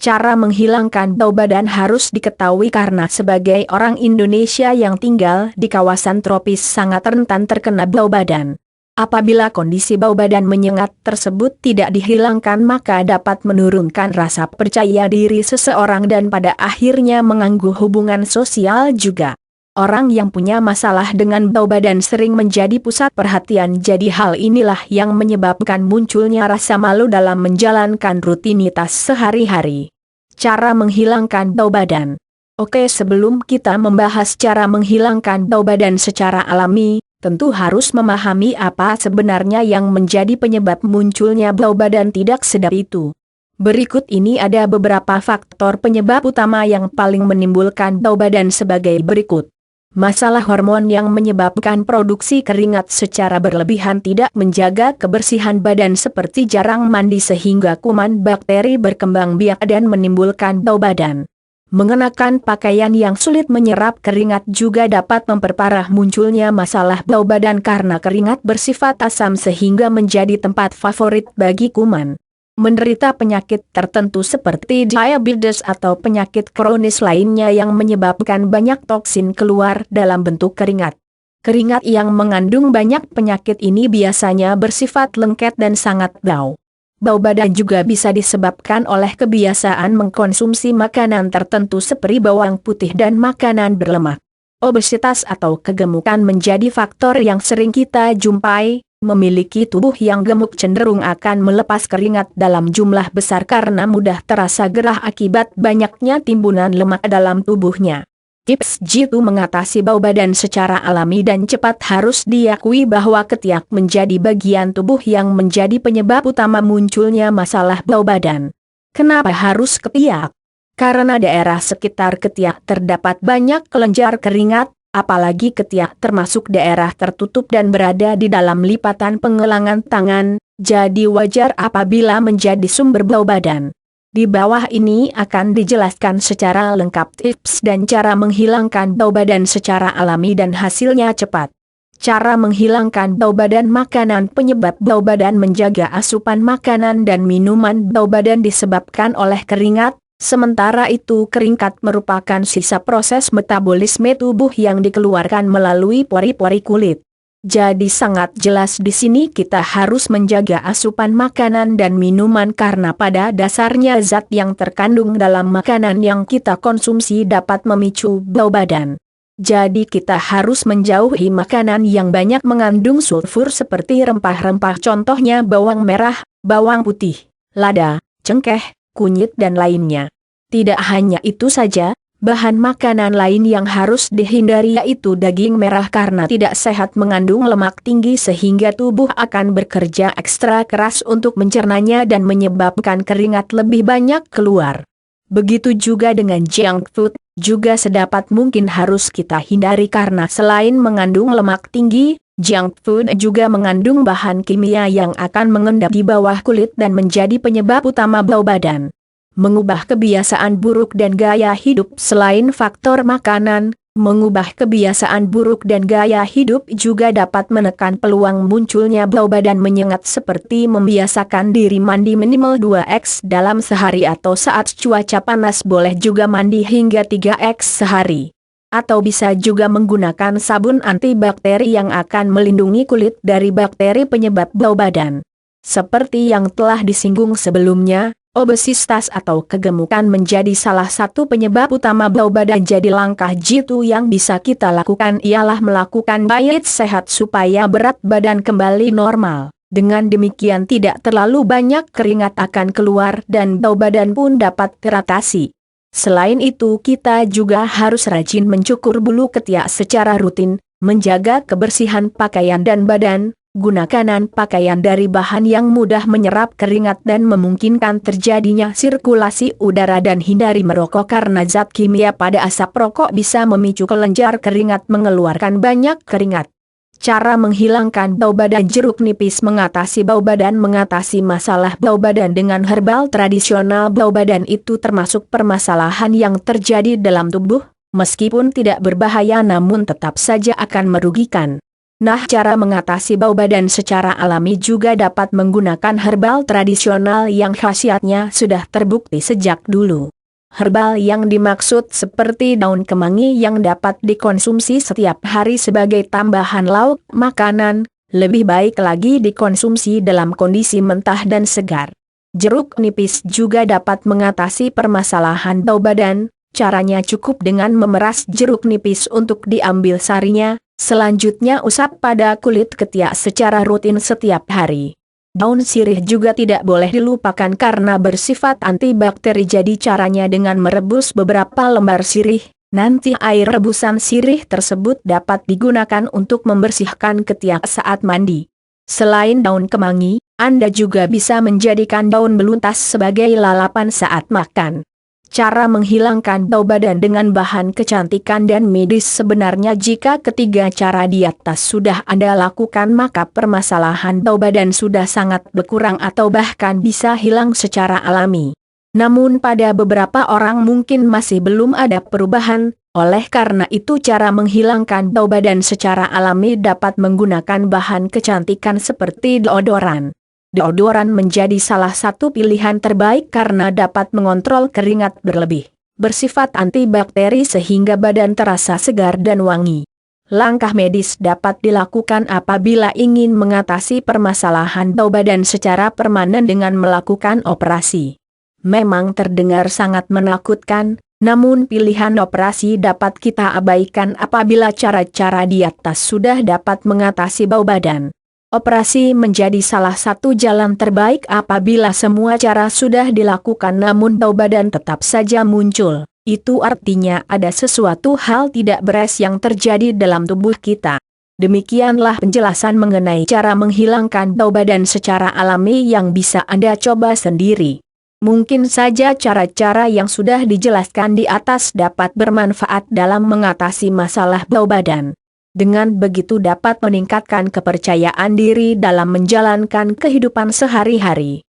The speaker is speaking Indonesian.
Cara menghilangkan bau badan harus diketahui karena sebagai orang Indonesia yang tinggal di kawasan tropis sangat rentan terkena bau badan. Apabila kondisi bau badan menyengat tersebut tidak dihilangkan maka dapat menurunkan rasa percaya diri seseorang dan pada akhirnya mengganggu hubungan sosial juga. Orang yang punya masalah dengan bau badan sering menjadi pusat perhatian, jadi hal inilah yang menyebabkan munculnya rasa malu dalam menjalankan rutinitas sehari-hari. Cara menghilangkan bau badan. Oke, sebelum kita membahas cara menghilangkan bau badan secara alami, tentu harus memahami apa sebenarnya yang menjadi penyebab munculnya bau badan tidak sedap itu. Berikut ini ada beberapa faktor penyebab utama yang paling menimbulkan bau badan sebagai berikut. Masalah hormon yang menyebabkan produksi keringat secara berlebihan, tidak menjaga kebersihan badan seperti jarang mandi sehingga kuman bakteri berkembang biak dan menimbulkan bau badan. Mengenakan pakaian yang sulit menyerap keringat juga dapat memperparah munculnya masalah bau badan karena keringat bersifat asam sehingga menjadi tempat favorit bagi kuman. Menderita penyakit tertentu seperti diabetes atau penyakit kronis lainnya yang menyebabkan banyak toksin keluar dalam bentuk keringat. Keringat yang mengandung banyak penyakit ini biasanya bersifat lengket dan sangat bau. Bau badan juga bisa disebabkan oleh kebiasaan mengkonsumsi makanan tertentu seperti bawang putih dan makanan berlemak. Obesitas atau kegemukan menjadi faktor yang sering kita jumpai. Memiliki tubuh yang gemuk cenderung akan melepas keringat dalam jumlah besar karena mudah terasa gerah akibat banyaknya timbunan lemak dalam tubuhnya. Tips jitu mengatasi bau badan secara alami dan cepat. Harus diakui bahwa ketiak menjadi bagian tubuh yang menjadi penyebab utama munculnya masalah bau badan. Kenapa harus ketiak? Karena daerah sekitar ketiak terdapat banyak kelenjar keringat. Apalagi ketiak termasuk daerah tertutup dan berada di dalam lipatan pengelangan tangan, jadi wajar apabila menjadi sumber bau badan. Di bawah ini akan dijelaskan secara lengkap tips dan cara menghilangkan bau badan secara alami dan hasilnya cepat. Cara menghilangkan bau badan makanan. Penyebab bau badan: menjaga asupan makanan dan minuman. Bau badan disebabkan oleh keringat. Sementara itu keringat merupakan sisa proses metabolisme tubuh yang dikeluarkan melalui pori-pori kulit. Jadi sangat jelas di sini kita harus menjaga asupan makanan dan minuman karena pada dasarnya zat yang terkandung dalam makanan yang kita konsumsi dapat memicu bau badan. Jadi kita harus menjauhi makanan yang banyak mengandung sulfur seperti rempah-rempah, contohnya bawang merah, bawang putih, lada, cengkeh, kunyit dan lainnya. Tidak hanya itu saja, bahan makanan lain yang harus dihindari yaitu daging merah karena tidak sehat, mengandung lemak tinggi sehingga tubuh akan bekerja ekstra keras untuk mencernanya dan menyebabkan keringat lebih banyak keluar. Begitu juga dengan junk food, juga sedapat mungkin harus kita hindari karena selain mengandung lemak tinggi, junk food juga mengandung bahan kimia yang akan mengendap di bawah kulit dan menjadi penyebab utama bau badan. Mengubah kebiasaan buruk dan gaya hidup. Selain faktor makanan, mengubah kebiasaan buruk dan gaya hidup juga dapat menekan peluang munculnya bau badan menyengat seperti membiasakan diri mandi minimal 2x dalam sehari atau saat cuaca panas boleh juga mandi hingga 3x sehari. Atau bisa juga menggunakan sabun antibakteri yang akan melindungi kulit dari bakteri penyebab bau badan. Seperti yang telah disinggung sebelumnya, obesitas atau kegemukan menjadi salah satu penyebab utama bau badan. Jadi langkah jitu yang bisa kita lakukan ialah melakukan diet sehat supaya berat badan kembali normal. Dengan demikian tidak terlalu banyak keringat akan keluar dan bau badan pun dapat teratasi. Selain itu kita juga harus rajin mencukur bulu ketiak secara rutin, menjaga kebersihan pakaian dan badan. Gunakan pakaian dari bahan yang mudah menyerap keringat dan memungkinkan terjadinya sirkulasi udara dan hindari merokok karena zat kimia pada asap rokok bisa memicu kelenjar keringat mengeluarkan banyak keringat. Cara menghilangkan bau badan. Jeruk nipis mengatasi bau badan. Mengatasi masalah bau badan dengan herbal tradisional. Bau badan itu termasuk permasalahan yang terjadi dalam tubuh, meskipun tidak berbahaya namun tetap saja akan merugikan. Nah, cara mengatasi bau badan secara alami juga dapat menggunakan herbal tradisional yang khasiatnya sudah terbukti sejak dulu. Herbal yang dimaksud seperti daun kemangi yang dapat dikonsumsi setiap hari sebagai tambahan lauk makanan, lebih baik lagi dikonsumsi dalam kondisi mentah dan segar. Jeruk nipis juga dapat mengatasi permasalahan bau badan. Caranya cukup dengan memeras jeruk nipis untuk diambil sarinya, selanjutnya usap pada kulit ketiak secara rutin setiap hari. Daun sirih juga tidak boleh dilupakan karena bersifat antibakteri, jadi caranya dengan merebus beberapa lembar sirih, nanti air rebusan sirih tersebut dapat digunakan untuk membersihkan ketiak saat mandi. Selain daun kemangi, Anda juga bisa menjadikan daun beluntas sebagai lalapan saat makan. Cara menghilangkan bau badan dengan bahan kecantikan dan medis. Sebenarnya jika ketiga cara di atas sudah Anda lakukan, maka permasalahan bau badan sudah sangat berkurang atau bahkan bisa hilang secara alami. Namun pada beberapa orang mungkin masih belum ada perubahan, oleh karena itu cara menghilangkan bau badan secara alami dapat menggunakan bahan kecantikan seperti deodoran. Deodoran menjadi salah satu pilihan terbaik karena dapat mengontrol keringat berlebih, bersifat antibakteri sehingga badan terasa segar dan wangi. Langkah medis dapat dilakukan apabila ingin mengatasi permasalahan bau badan secara permanen dengan melakukan operasi. Memang terdengar sangat menakutkan, namun pilihan operasi dapat kita abaikan apabila cara-cara di atas sudah dapat mengatasi bau badan. Operasi menjadi salah satu jalan terbaik apabila semua cara sudah dilakukan namun bau badan tetap saja muncul. Itu artinya ada sesuatu hal tidak beres yang terjadi dalam tubuh kita. Demikianlah penjelasan mengenai cara menghilangkan bau badan secara alami yang bisa Anda coba sendiri. Mungkin saja cara-cara yang sudah dijelaskan di atas dapat bermanfaat dalam mengatasi masalah bau badan. Dengan begitu dapat meningkatkan kepercayaan diri dalam menjalankan kehidupan sehari-hari.